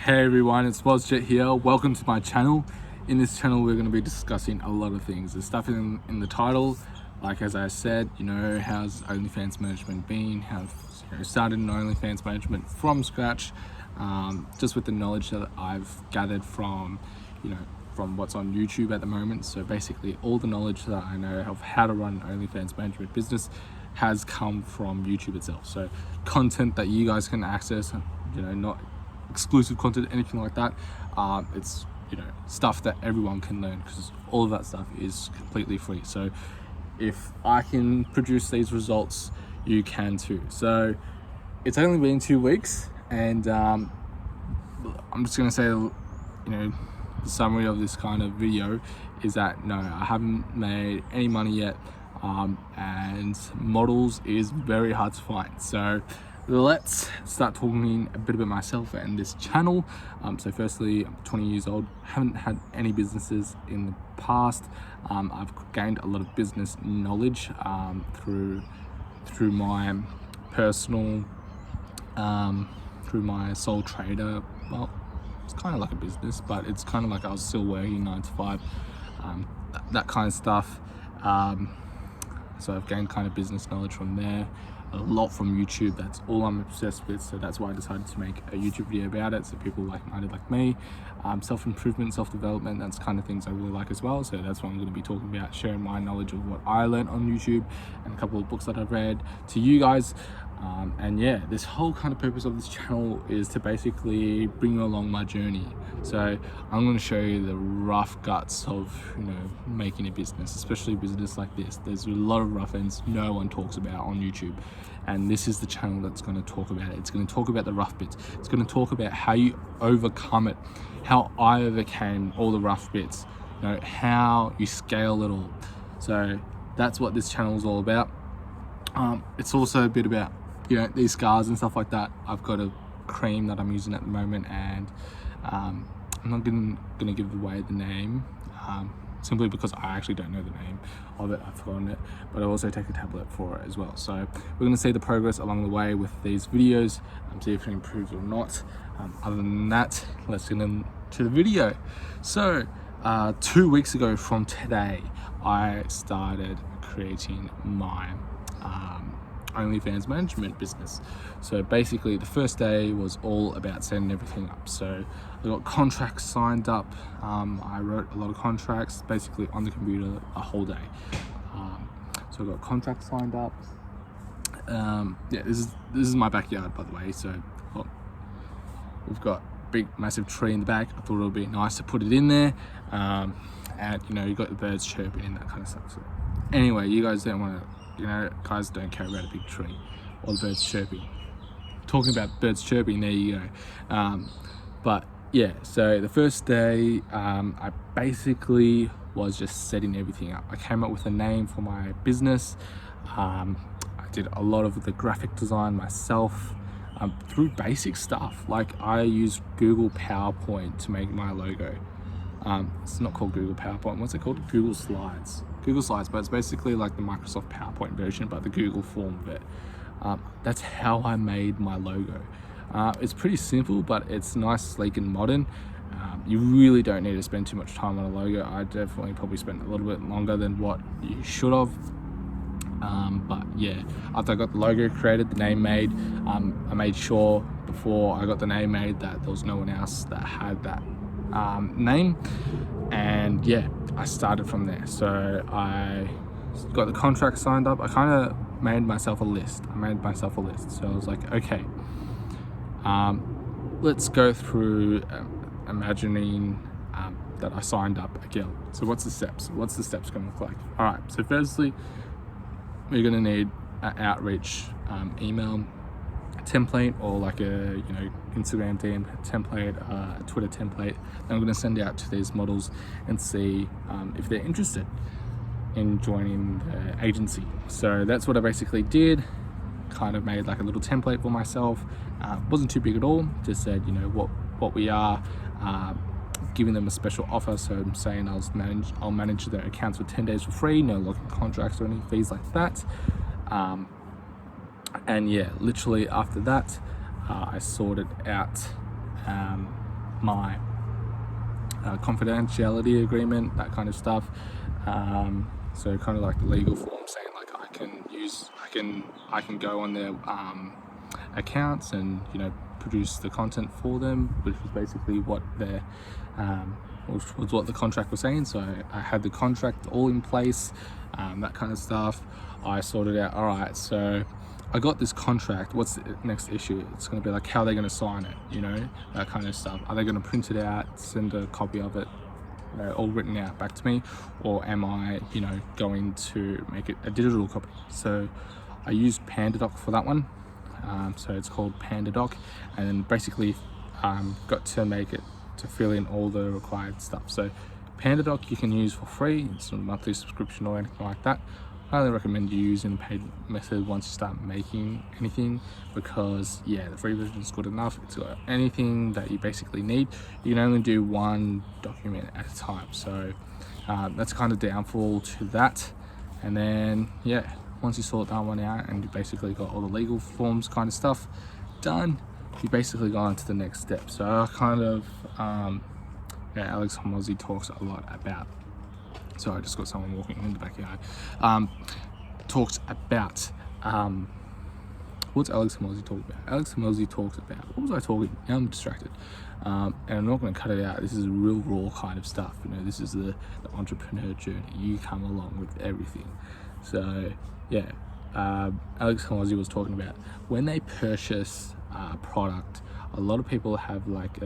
Hey everyone, it's WazJet here. Welcome to my channel. In this channel, we're going to be discussing a lot of things. There's stuff in the title, like as I said, how's OnlyFans management been? How started in OnlyFans management from scratch, just with the knowledge that I've gathered from, from what's on YouTube at the moment. So basically, all the knowledge that I know of how to run an OnlyFans management business has come from YouTube itself. So content that you guys can access, not exclusive content, anything like that. It's stuff that everyone can learn, because all of that stuff is completely free. So if I can produce these results, you can too. So it's only been 2 weeks, and I'm just gonna say, the summary of this kind of video is that no, I haven't made any money yet, and models is very hard to find. So let's start talking a bit about myself and this channel. So firstly, I'm 20 years old, haven't had any businesses in the past. I've gained a lot of business knowledge through my personal, through my sole trader. Well, it's kind of like a business, but it's kind of like I was still working 9 to 5, that kind of stuff. So I've gained kind of business knowledge from there, a lot from YouTube. That's all I'm obsessed with, so that's why I decided to make a YouTube video about it, so people like-minded like me, self-improvement, self-development, that's kind of things I really like as well. So that's what I'm going to be talking about, sharing my knowledge of what I learned on YouTube and a couple of books that I've read to you guys. And yeah, this whole kind of purpose of this channel is to basically bring you along my journey. So I'm going to show you the rough guts of making a business, especially a business like this. There's a lot of rough ends no one talks about on YouTube, and this is the channel that's going to talk about it. It's going to talk about the rough bits. It's going to talk about how you overcome it, how I overcame all the rough bits, how you scale it all. So that's what this channel is all about. It's also a bit about these scars and stuff like that. I've got a cream that I'm using at the moment, and I'm not gonna give away the name, simply because I actually don't know the name of it. I've forgotten it, but I also take a tablet for it as well. So we're gonna see the progress along the way with these videos, see if it improves or not. Other than that, let's get into the video. So 2 weeks ago from today, I started creating my OnlyFans management business. So basically the first day was all about setting everything up. So I got contracts signed up. I wrote a lot of contracts basically on the computer a whole day. So I got contracts signed up. Yeah, this is my backyard, by the way. So we've got a big massive tree in the back. I thought it would be nice to put it in there, and you got the birds chirping and that kind of stuff. So anyway, you guys don't want to, guys don't care about a big tree or the birds chirping. Talking about birds chirping, there you go. But yeah, so the first day, I basically was just setting everything up. I came up with a name for my business. I did a lot of the graphic design myself, through basic stuff. Like I used Google PowerPoint to make my logo. It's not called Google PowerPoint. What's it called? Google Slides, but it's basically like the Microsoft PowerPoint version, but the Google form of it. That's how I made my logo. It's pretty simple, but it's nice, sleek, and modern. You really don't need to spend too much time on a logo. I definitely probably spent a little bit longer than what you should have. But yeah, after I got the logo created, the name made, I made sure before I got the name made that there was no one else that had that name, and yeah, I started from there. So I got the contract signed up. I kind of made myself a list. So I was like, okay, let's go through imagining that I signed up a girl. So what's the steps going to look like? All right, so firstly, we're going to need an outreach email template, or like a Instagram DM template, a Twitter template that I'm going to send out to these models and see if they're interested in joining the agency. So that's what I basically did. Kind of made like a little template for myself. Wasn't too big at all. Just said what we are, giving them a special offer. So I'm saying I'll manage their accounts for 10 days for free, no locking contracts or any fees like that. And yeah, literally after that, I sorted out my confidentiality agreement, that kind of stuff. So kind of like the legal form saying like I can go on their accounts and produce the content for them, which was basically what their was what the contract was saying. So I had the contract all in place, that kind of stuff. I sorted out, all right, so I got this contract, what's the next issue? It's going to be like, how are they going to sign it, that kind of stuff. Are they going to print it out, send a copy of it, all written out back to me, or am I going to make it a digital copy? So I used PandaDoc for that one. So it's called PandaDoc, and then basically got to make it to fill in all the required stuff. So PandaDoc you can use for free, it's not a monthly subscription or anything like that. I highly recommend you using the paid method once you start making anything, because the free version is good enough. It's got anything that you basically need. You can only do one document at a time, so that's kind of downfall to that. And then once you sort that one out and you basically got all the legal forms kind of stuff done, you basically go on to the next step. So I kind of Alex Hormozi talks a lot about, so I just got someone walking in the backyard, talks about what's Alex Hormozi talking about? Alex Hormozi talks about, what was I talking? Now I'm distracted. And I'm not going to cut it out. This is real raw kind of stuff. This is the entrepreneur journey. You come along with everything. So Alex Hormozi was talking about when they purchase a product, a lot of people have like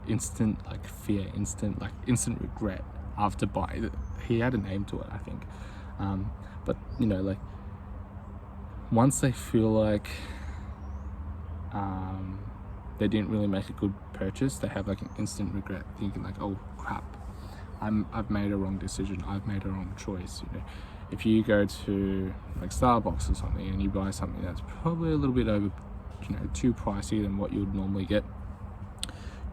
instant fear, instant regret after buying it. He had a name to it, I think. But once they feel like they didn't really make a good purchase, they have like an instant regret, thinking like, oh crap, I've made a wrong decision, I've made a wrong choice. If you go to like Starbucks or something and you buy something that's probably a little bit over, too pricey than what you would normally get,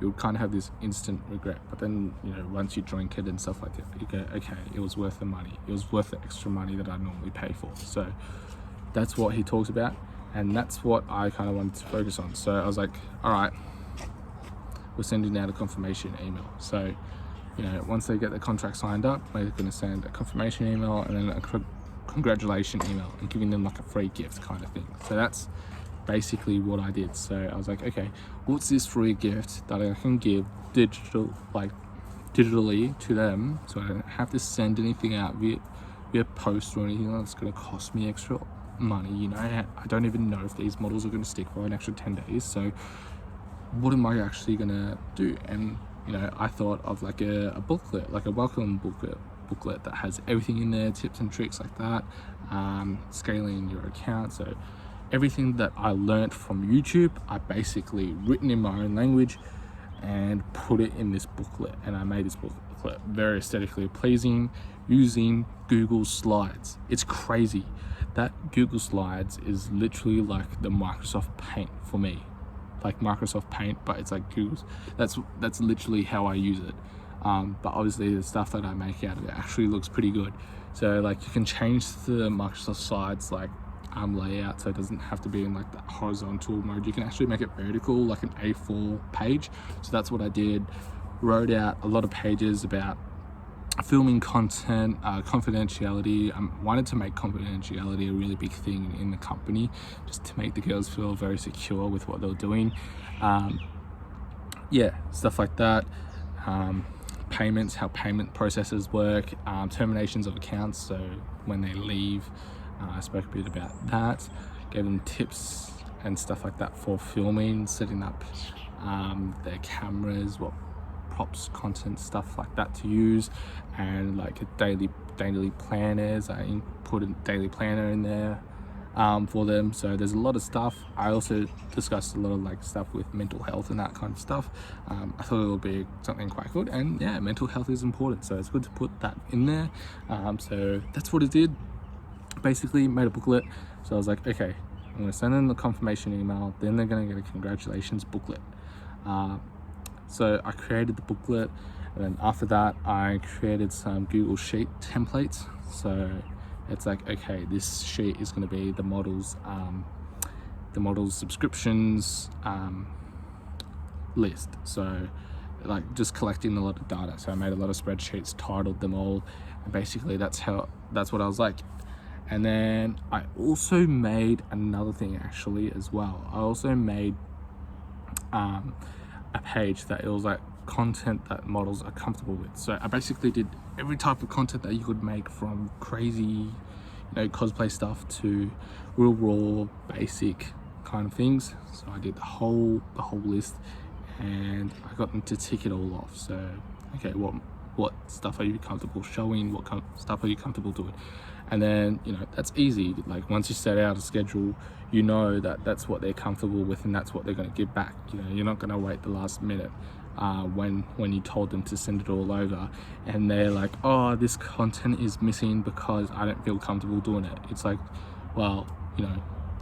you would kind of have this instant regret. But then, once you drink it and stuff like that, you go, okay, it was worth the money. It was worth the extra money that I normally pay for. So that's what he talks about, and that's what I kind of wanted to focus on. So I was like, all right, we're sending out a confirmation email. So once they get the contract signed up, we're going to send a confirmation email and then a congratulation email, and giving them like a free gift kind of thing. So that's basically what I did. So I was like, okay, what's this free gift that I can give digitally to them, so I don't have to send anything out via post or anything that's going to cost me extra money. I don't even know if these models are going to stick for an extra 10 days. So what am I actually going to do? And I thought of like a booklet, like a welcome booklet that has everything in there, tips and tricks like that, scaling your account. So everything that I learned from YouTube, I basically written in my own language and put it in this booklet. And I made this booklet very aesthetically pleasing using Google Slides. It's crazy. That Google Slides is literally like the Microsoft Paint for me. Like Microsoft Paint, but it's like Google's. That's literally how I use it. But obviously the stuff that I make out of it actually looks pretty good. So like you can change the Microsoft Slides layout, so it doesn't have to be in like that horizontal mode. You can actually make it vertical, like an A4 page. So that's what I did. Wrote out a lot of pages about filming content, confidentiality. I wanted to make confidentiality a really big thing in the company, just to make the girls feel very secure with what they're doing. Stuff like that. Payments, how payment processes work, terminations of accounts, so when they leave. I spoke a bit about that, gave them tips and stuff like that for filming, setting up their cameras, what props, content, stuff like that to use, and like a daily planners. I put a daily planner in there for them. So there's a lot of stuff. I also discussed a lot of like stuff with mental health and that kind of stuff. I thought it would be something quite good, and mental health is important, so it's good to put that in there. So that's what it did. Basically made a booklet. So I was like, okay, I'm going to send them the confirmation email, then they're going to get a congratulations booklet. So I created the booklet, and then after that I created some Google Sheet templates. So it's like, okay, this sheet is going to be the model's subscriptions list. So like just collecting a lot of data. So I made a lot of spreadsheets, titled them all, and basically that's what I was like. And then I also made another thing actually as well. I also made a page that it was like content that models are comfortable with. So I basically did every type of content that you could make, from crazy, cosplay stuff to real raw, basic kind of things. So I did the whole list, and I got them to tick it all off. So, okay, what stuff are you comfortable showing? What stuff are you comfortable doing? And then, that's easy. Like, once you set out a schedule, that that's what they're comfortable with, and that's what they're going to give back. You're not going to wait the last minute when you told them to send it all over, and they're like, oh, this content is missing because I don't feel comfortable doing it. It's like, well,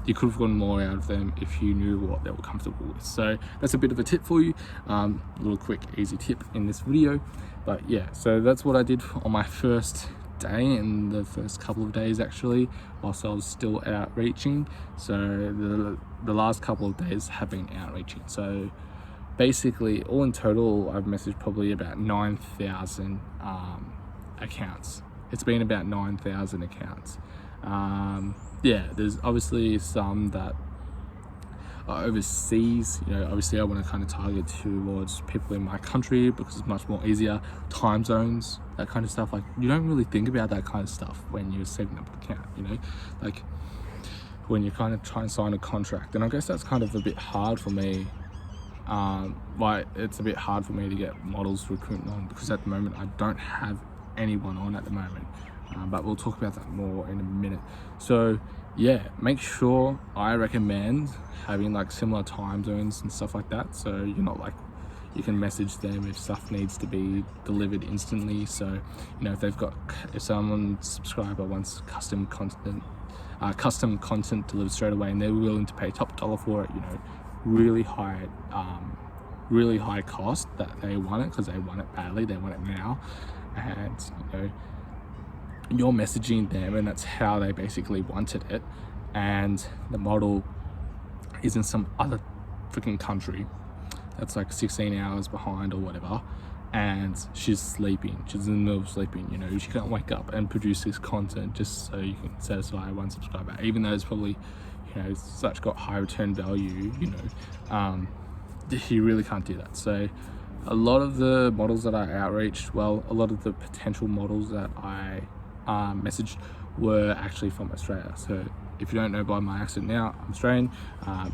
you could have gotten more out of them if you knew what they were comfortable with. So that's a bit of a tip for you, a little quick easy tip in this video. But yeah, so that's what I did on my first day, and the first couple of days actually, whilst I was still outreaching. So the last couple of days have been outreaching. So basically, all in total, I've messaged probably about 9,000 accounts. It's been about 9,000 accounts. Yeah, there's obviously some that are overseas. Obviously I want to kind of target towards people in my country because it's much more easier. Time zones, that kind of stuff. Like, you don't really think about that kind of stuff when you're setting up an account, like when you're kind of trying to sign a contract. And I guess that's kind of a bit hard for me. It's a bit hard for me to get models recruiting on, because at the moment I don't have anyone on at the moment. But we'll talk about that more in a minute. So yeah, make sure, I recommend having like similar time zones and stuff like that, so you're not like, you can message them if stuff needs to be delivered instantly. So if someone's subscriber wants custom content delivered straight away, and they're willing to pay top dollar for it, really high cost, that they want it because they want it badly, they want it now, and you're messaging them, and that's how they basically wanted it, and the model is in some other freaking country that's like 16 hours behind or whatever, and she's in the middle of sleeping. She can't wake up and produce this content just so you can satisfy one subscriber, even though it's probably such got high return value. You really can't do that. So a lot of the models that I outreached, a lot of the potential models that I messaged were actually from Australia. So if you don't know by my accent now, I'm Australian.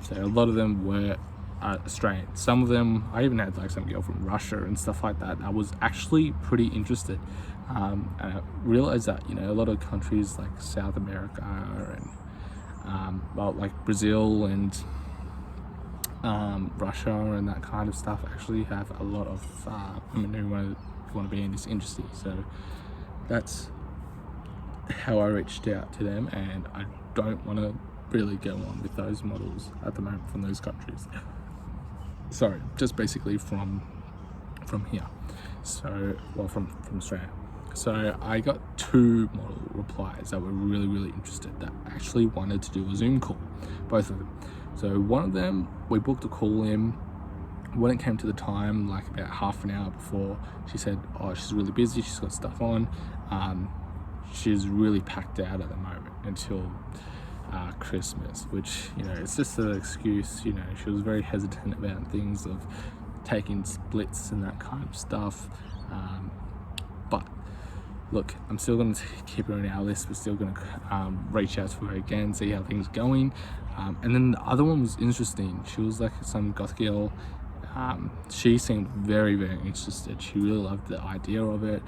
So a lot of them were Australian. Some of them, I even had like some girl from Russia and stuff like that. I was actually pretty interested. And I realized that, a lot of countries like South America and like Brazil and Russia and that kind of stuff actually have a lot of women who want to be in this industry. So that's how I reached out to them, and I don't want to really go on with those models at the moment from those countries. Sorry, just basically from here. So, from Australia. So I got 2 model replies that were really interested, that actually wanted to do a Zoom call, both of them. So one of them, we booked a call in. When it came to the time, like about half an hour before, she said, oh, she's really busy, she's got stuff on. She's really packed out at the moment until Christmas, which, it's just an excuse. She was very hesitant about things of taking splits and that kind of stuff. But look, I'm still going to keep her on our list. We're still going to reach out to her again, see how things are going. And then the other one was interesting. She was like some goth girl. She seemed very interested. She really loved the idea of it.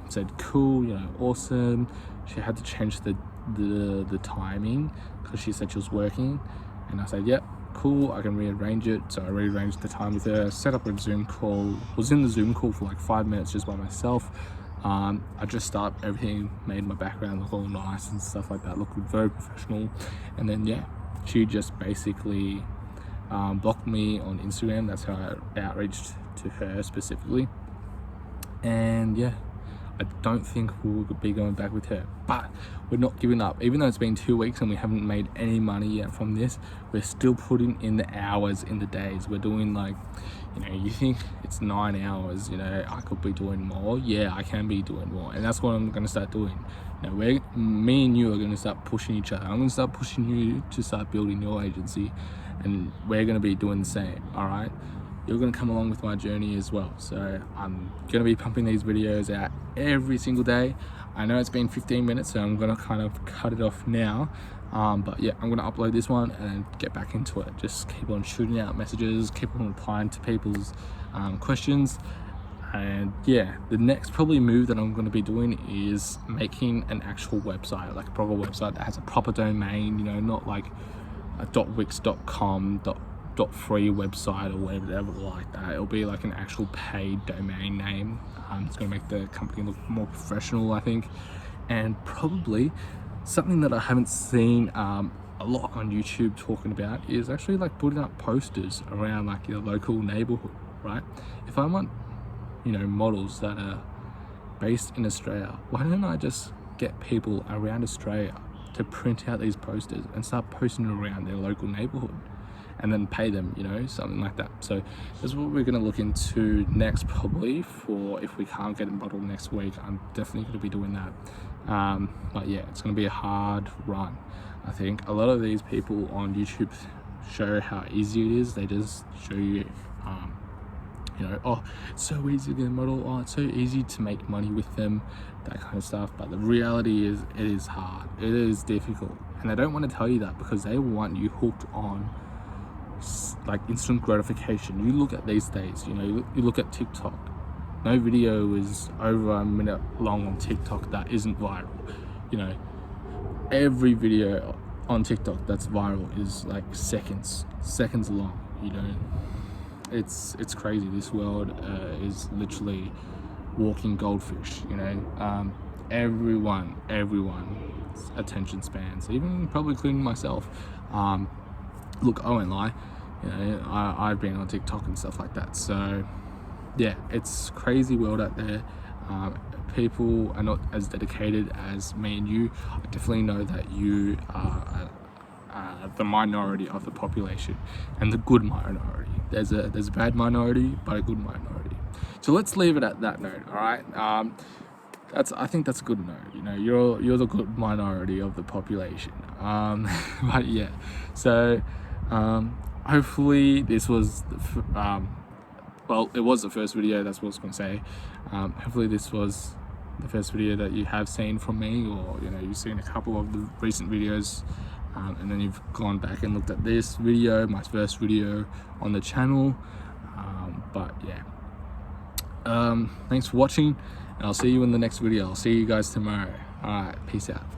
Said cool, awesome. She had to change the timing because she said she was working, and I said, yep, cool, I can rearrange it. So I rearranged the time with her, set up a Zoom call, was in the Zoom call for like 5 minutes just by myself. I just started everything, made my background look all nice and stuff like that, looked very professional. And then yeah, she just basically blocked me on Instagram. That's how I outreached to her specifically. And yeah, I don't think we'll be going back with her, but we're not giving up. Even though it's been 2 weeks and we haven't made any money yet from this, we're still putting in the hours, in the days. We're doing, like, you know, you think it's 9 hours, you know, I could be doing more. Yeah, I can be doing more, and that's what I'm going to start doing. You know, me and you are going to start pushing each other. I'm going to start pushing you to start building your agency, and we're going to be doing the same. All right, you're going to come along with my journey as well. So I'm going to be pumping these videos out every single day. I know it's been 15 minutes, so I'm going to kind of cut it off now. But yeah, I'm going to upload this one and get back into it. Just keep on shooting out messages, keep on replying to people's questions. And yeah, the next probably move that I'm going to be doing is making an actual website, like a proper website that has a proper domain, you know, not like a .wix.com, .free website or whatever like that. It'll be like an actual paid domain name. It's going to make the company look more professional, I think. And probably something that I haven't seen a lot on YouTube talking about is actually like putting up posters around like your local neighborhood, right? If I want, you know, models that are based in Australia, why don't I just get people around Australia to print out these posters and start posting around their local neighborhood, and then pay them, you know, something like that. So that's what we're going to look into next, probably, for if we can't get a model next week. I'm definitely going to be doing that. But yeah, it's going to be a hard run. I think a lot of these people on YouTube show how easy it is. They just show you you know, oh, it's so easy to get a model, oh, it's so easy to make money with them, that kind of stuff. But the reality is, it is hard, it is difficult, and they don't want to tell you that because they want you hooked on like instant gratification. You look at these days, you know, you look at TikTok, no video is over a minute long on TikTok that isn't viral. You know, every video on TikTok that's viral is like seconds long. You know, it's crazy. This world is literally walking goldfish. You know, everyone's attention spans, even probably including myself. Look, I won't lie, you know, I've been on TikTok and stuff like that. So yeah, it's crazy world out there. People are not as dedicated as me and you. I definitely know that you are the minority of the population, and the good minority. There's a bad minority, but a good minority. So let's leave it at that note. All right. I think that's a good note. You know, you're the good minority of the population. But yeah, so hopefully this was well, it was the first video, that's what I was going to say. Hopefully this was the first video that you have seen from me, or you know, you've seen a couple of the recent videos, and then you've gone back and looked at this video, my first video on the channel. But yeah, thanks for watching, and I'll see you in the next video. I'll see you guys tomorrow. All right, peace out.